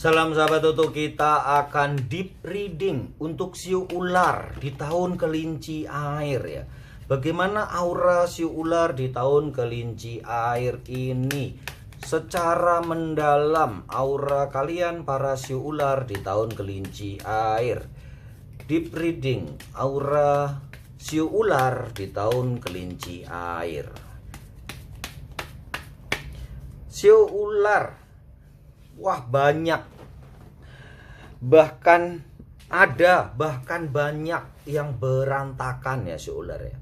Salam sahabat Toto, kita akan deep reading untuk siu ular di tahun kelinci air ya. Bagaimana aura siu ular di tahun kelinci air ini? Secara mendalam aura kalian para siu ular di tahun kelinci air. Deep reading aura siu ular di tahun kelinci air. Siu ular, wah banyak, bahkan banyak yang berantakan ya siu ular ya.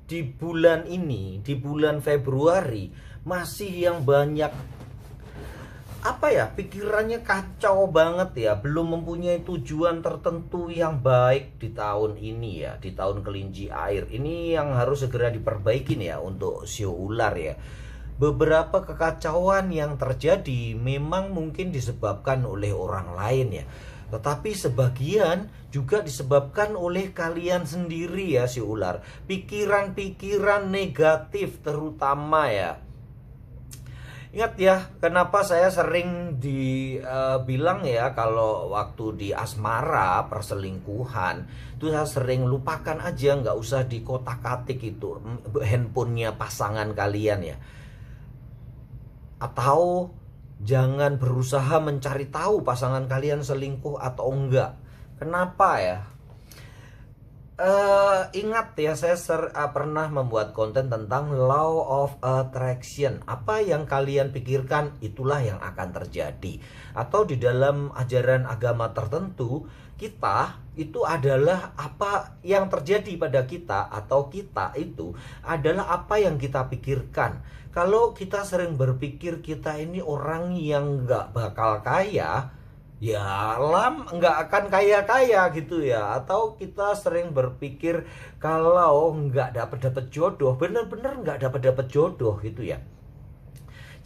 Di bulan ini, di bulan Februari masih yang banyak pikirannya kacau banget ya, belum mempunyai tujuan tertentu yang baik di tahun ini ya, di tahun kelinci air ini yang harus segera diperbaikin ya untuk siu ular ya. Beberapa kekacauan yang terjadi memang mungkin disebabkan oleh orang lain ya, tetapi sebagian juga disebabkan oleh kalian sendiri ya siu ular. Pikiran-pikiran negatif terutama ya. Ingat ya, kenapa saya sering dibilang ya kalau waktu di asmara perselingkuhan itu saya sering lupakan aja, nggak usah dikotak-katik itu handphonenya pasangan kalian ya. Atau jangan berusaha mencari tahu pasangan kalian selingkuh atau enggak. Kenapa ya? Ingat ya, saya pernah membuat konten tentang law of attraction. Apa yang kalian pikirkan itulah yang akan terjadi. Atau di dalam ajaran agama tertentu, kita itu adalah apa yang terjadi pada kita, atau kita itu adalah apa yang kita pikirkan. Kalau kita sering berpikir kita ini orang yang nggak bakal kaya, ya nggak akan kaya-kaya gitu ya. Atau kita sering berpikir kalau nggak dapat jodoh, bener-bener nggak dapat jodoh gitu ya.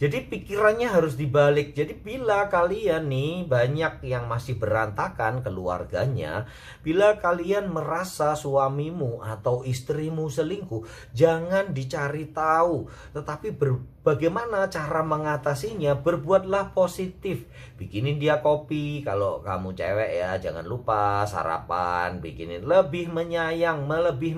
Jadi pikirannya harus dibalik. Jadi bila kalian nih banyak yang masih berantakan keluarganya, bila kalian merasa suamimu atau istrimu selingkuh, jangan dicari tahu, tetapi bagaimana cara mengatasinya. Berbuatlah positif. Bikinin dia kopi, kalau kamu cewek ya, jangan lupa sarapan, bikinin, lebih menyayang, lebih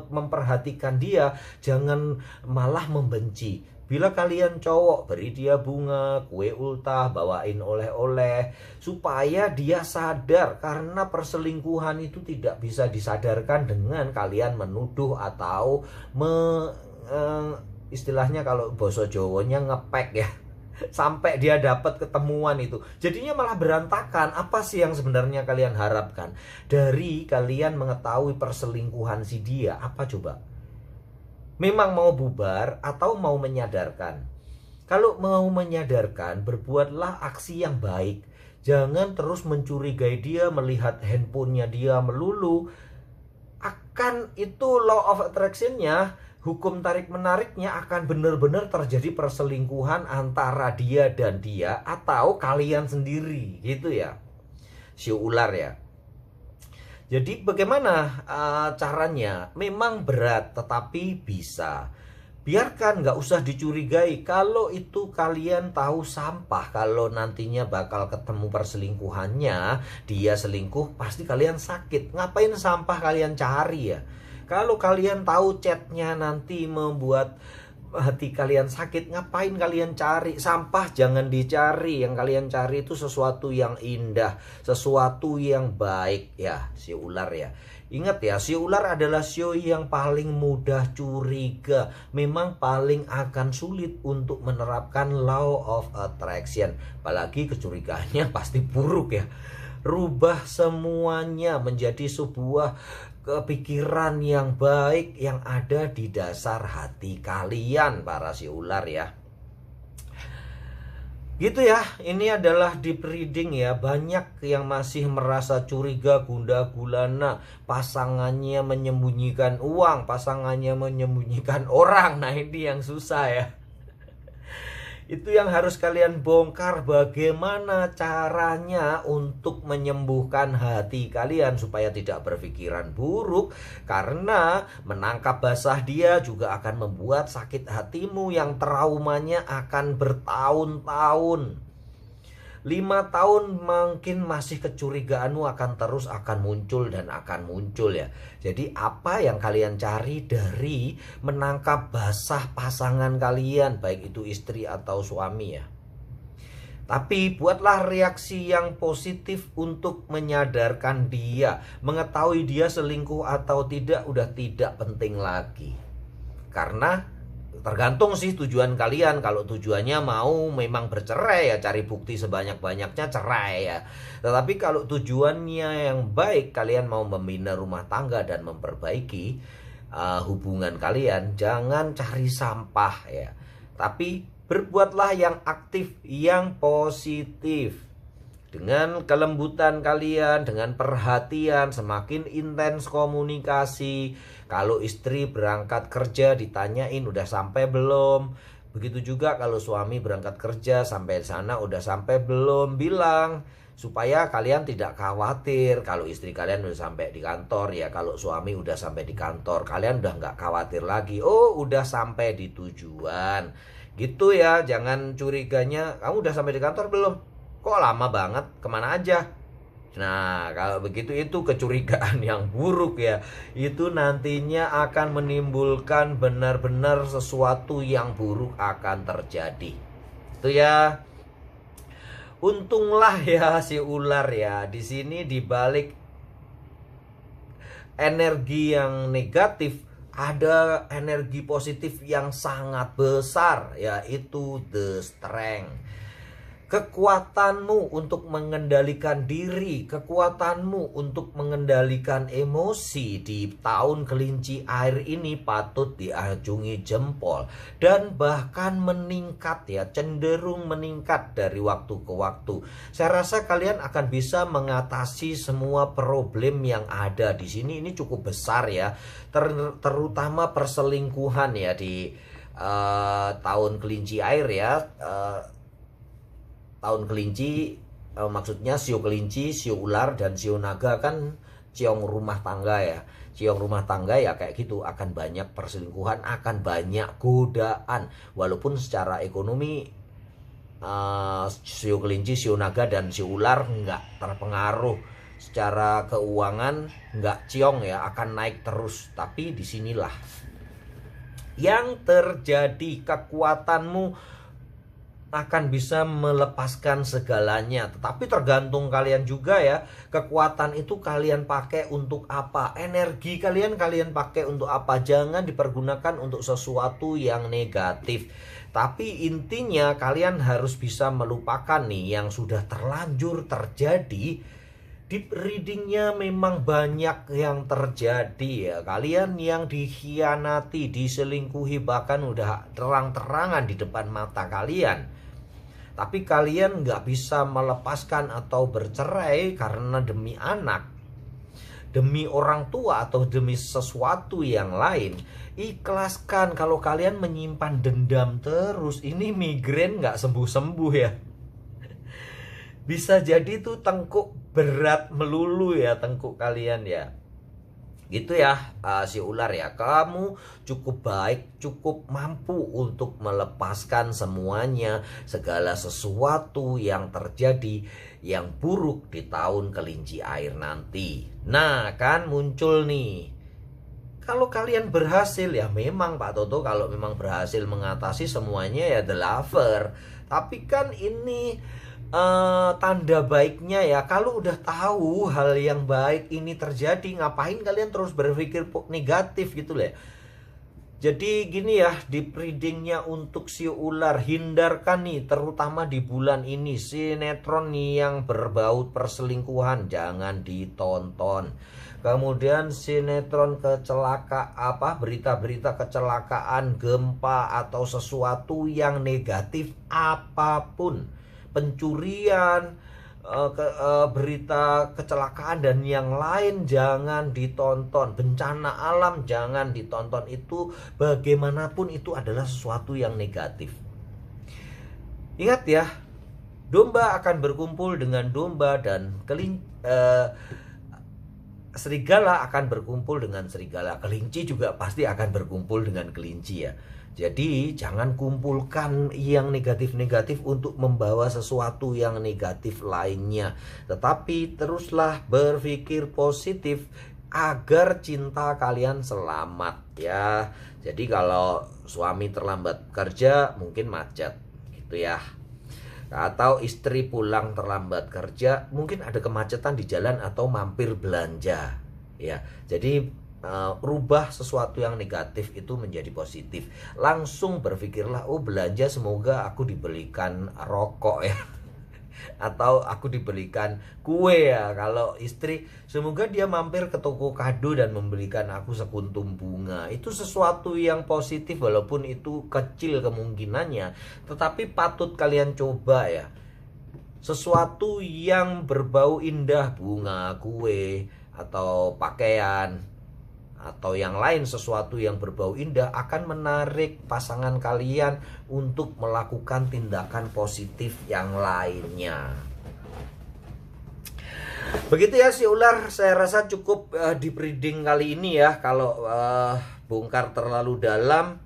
memperhatikan dia, jangan malah membenci. Bila kalian cowok, beri dia bunga, kue ultah, bawain oleh-oleh, supaya dia sadar, karena perselingkuhan itu tidak bisa disadarkan dengan kalian menuduh atau istilahnya kalau bahasa Jawanya ngepek ya, sampai dia dapat ketemuan itu. Jadinya malah berantakan. Apa sih yang sebenarnya kalian harapkan dari kalian mengetahui perselingkuhan si dia? Apa coba? Memang mau bubar atau mau menyadarkan? Kalau mau menyadarkan, berbuatlah aksi yang baik. Jangan terus mencurigai dia, melihat handphonenya dia melulu. Akan itu law of attraction-nya, hukum tarik-menariknya akan benar-benar terjadi perselingkuhan antara dia dan dia, atau kalian sendiri gitu ya, siu ular ya. Jadi bagaimana caranya? Memang berat, tetapi bisa. Biarkan, nggak usah dicurigai. Kalau itu kalian tahu sampah, kalau nantinya bakal ketemu perselingkuhannya, dia selingkuh, pasti kalian sakit. Ngapain sampah kalian cari ya? Kalau kalian tahu chatnya nanti membuat hati kalian sakit, ngapain kalian cari? Sampah jangan dicari. Yang kalian cari itu sesuatu yang indah, sesuatu yang baik ya, siu ular ya. Ingat ya, siu ular adalah siu yang paling mudah curiga. Memang paling akan sulit untuk menerapkan law of attraction. Apalagi kecurigaannya pasti buruk ya. Rubah semuanya menjadi sebuah kepikiran yang baik yang ada di dasar hati kalian para siu ular ya. Gitu ya, ini adalah deep reading ya. Banyak yang masih merasa curiga, gundah gulana, pasangannya menyembunyikan uang, pasangannya menyembunyikan orang. Nah ini yang susah ya. Itu yang harus kalian bongkar, bagaimana caranya untuk menyembuhkan hati kalian supaya tidak berpikiran buruk. Karena menangkap basah dia juga akan membuat sakit hatimu yang traumanya akan bertahun-tahun. 5 tahun mungkin masih kecurigaanmu akan muncul dan akan muncul ya. Jadi apa yang kalian cari dari menangkap basah pasangan kalian, baik itu istri atau suami ya. Tapi buatlah reaksi yang positif untuk menyadarkan dia. Mengetahui dia selingkuh atau tidak udah tidak penting lagi. Karena tergantung sih tujuan kalian. Kalau tujuannya mau memang bercerai ya cari bukti sebanyak-banyaknya cerai ya. Tetapi kalau tujuannya yang baik, kalian mau membina rumah tangga dan memperbaiki hubungan kalian, jangan cari sampah ya. Tapi berbuatlah yang aktif, yang positif. Dengan kelembutan kalian, dengan perhatian, semakin intens komunikasi. Kalau istri berangkat kerja ditanyain udah sampai belum. Begitu juga kalau suami berangkat kerja sampai sana udah sampai belum, bilang. Supaya kalian tidak khawatir. Kalau istri kalian udah sampai di kantor ya, kalau suami udah sampai di kantor, kalian udah nggak khawatir lagi. Oh udah sampai di tujuan. Gitu ya, jangan curiganya kamu udah sampai di kantor belum? Kok lama banget, kemana aja? Nah kalau begitu itu kecurigaan yang buruk ya. Itu nantinya akan menimbulkan benar-benar sesuatu yang buruk akan terjadi. Itu ya. Untunglah ya si ular ya. Di sini dibalik energi yang negatif ada energi positif yang sangat besar, yaitu the strength. Kekuatanmu untuk mengendalikan diri, kekuatanmu untuk mengendalikan emosi di tahun kelinci air ini patut diacungi jempol. Dan bahkan meningkat ya, cenderung meningkat dari waktu ke waktu. Saya rasa kalian akan bisa mengatasi semua problem yang ada di sini. Ini cukup besar ya, terutama perselingkuhan ya di tahun kelinci air ya. Tahun kelinci maksudnya sio kelinci, sio ular, dan sio naga kan ciong rumah tangga ya. Ciong rumah tangga ya kayak gitu, akan banyak perselingkuhan, akan banyak godaan. Walaupun secara ekonomi sio kelinci, sio naga, dan sio ular nggak terpengaruh. Secara keuangan nggak ciong ya, akan naik terus. Tapi disinilah yang terjadi, kekuatanmu akan bisa melepaskan segalanya. Tetapi tergantung kalian juga ya, kekuatan itu kalian pakai untuk apa, energi kalian pakai untuk apa. Jangan dipergunakan untuk sesuatu yang negatif. Tapi intinya kalian harus bisa melupakan nih yang sudah terlanjur terjadi. Deep readingnya memang banyak yang terjadi ya. Kalian yang dikhianati, diselingkuhi, bahkan udah terang-terangan di depan mata kalian. Tapi kalian nggak bisa melepaskan atau bercerai karena demi anak, demi orang tua, atau demi sesuatu yang lain. Ikhlaskan. Kalau kalian menyimpan dendam terus, ini migrain nggak sembuh-sembuh ya. Bisa jadi tuh tengkuk berat melulu ya tengkuk kalian ya. Gitu ya si ular ya, kamu cukup baik, cukup mampu untuk melepaskan semuanya, segala sesuatu yang terjadi yang buruk di tahun kelinci air nanti. Nah kan muncul nih, kalau kalian berhasil ya, memang Pak Toto kalau memang berhasil mengatasi semuanya ya the lover. Tapi kan ini tanda baiknya ya, kalau udah tahu hal yang baik ini terjadi, ngapain kalian terus berpikir negatif gitu lah. Jadi gini ya, di readingnya untuk si ular, hindarkan nih terutama di bulan ini sinetron nih yang berbau perselingkuhan, jangan ditonton. Kemudian sinetron berita-berita kecelakaan, gempa, atau sesuatu yang negatif apapun, pencurian, berita kecelakaan dan yang lain jangan ditonton. Bencana alam jangan ditonton. Itu bagaimanapun itu adalah sesuatu yang negatif. Ingat ya, domba akan berkumpul dengan domba dan serigala akan berkumpul dengan serigala. Kelinci juga pasti akan berkumpul dengan kelinci ya. Jadi jangan kumpulkan yang negatif-negatif untuk membawa sesuatu yang negatif lainnya. Tetapi teruslah berpikir positif agar cinta kalian selamat ya. Jadi kalau suami terlambat kerja mungkin macet gitu ya. Atau istri pulang terlambat kerja mungkin ada kemacetan di jalan atau mampir belanja ya. Jadi rubah sesuatu yang negatif itu menjadi positif. Langsung berpikirlah, oh belanja semoga aku dibelikan rokok ya. Atau aku dibelikan kue ya. Kalau istri, semoga dia mampir ke toko kado dan membelikan aku sekuntum bunga. Itu sesuatu yang positif walaupun itu kecil kemungkinannya, tetapi patut kalian coba ya. Sesuatu yang berbau indah, bunga, kue, atau pakaian, atau yang lain, sesuatu yang berbau indah akan menarik pasangan kalian untuk melakukan tindakan positif yang lainnya. Begitu ya si ular, saya rasa cukup di breeding kali ini ya. Kalau bongkar terlalu dalam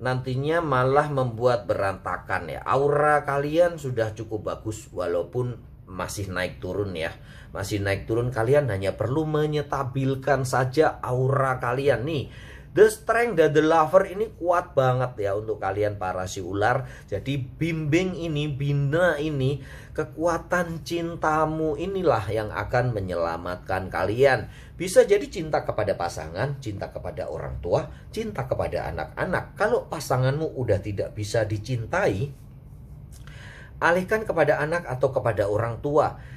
nantinya malah membuat berantakan ya. Aura kalian sudah cukup bagus walaupun masih naik turun ya. Masih naik turun, kalian hanya perlu menyetabilkan saja aura kalian nih. The Strength dan The Lover ini kuat banget ya untuk kalian para si ular. Jadi bimbing ini, bina ini, kekuatan cintamu inilah yang akan menyelamatkan kalian. Bisa jadi cinta kepada pasangan, cinta kepada orang tua, cinta kepada anak-anak. Kalau pasanganmu udah tidak bisa dicintai, alihkan kepada anak atau kepada orang tua.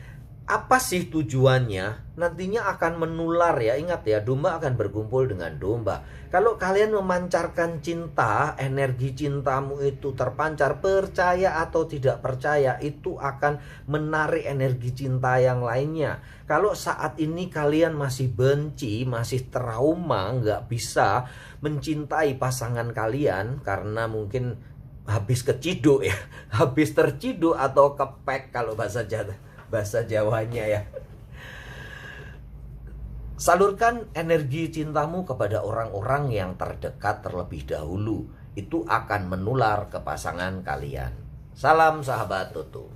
Apa sih tujuannya? Nantinya akan menular ya. Ingat ya, domba akan berkumpul dengan domba. Kalau kalian memancarkan cinta, energi cintamu itu terpancar, percaya atau tidak percaya, itu akan menarik energi cinta yang lainnya. Kalau saat ini kalian masih benci, masih trauma, nggak bisa mencintai pasangan kalian karena mungkin habis keciduk ya, habis terciduk atau kepek kalau bahasa Jawanya ya. Salurkan energi cintamu kepada orang-orang yang terdekat terlebih dahulu. Itu akan menular ke pasangan kalian. Salam sahabat Tutu.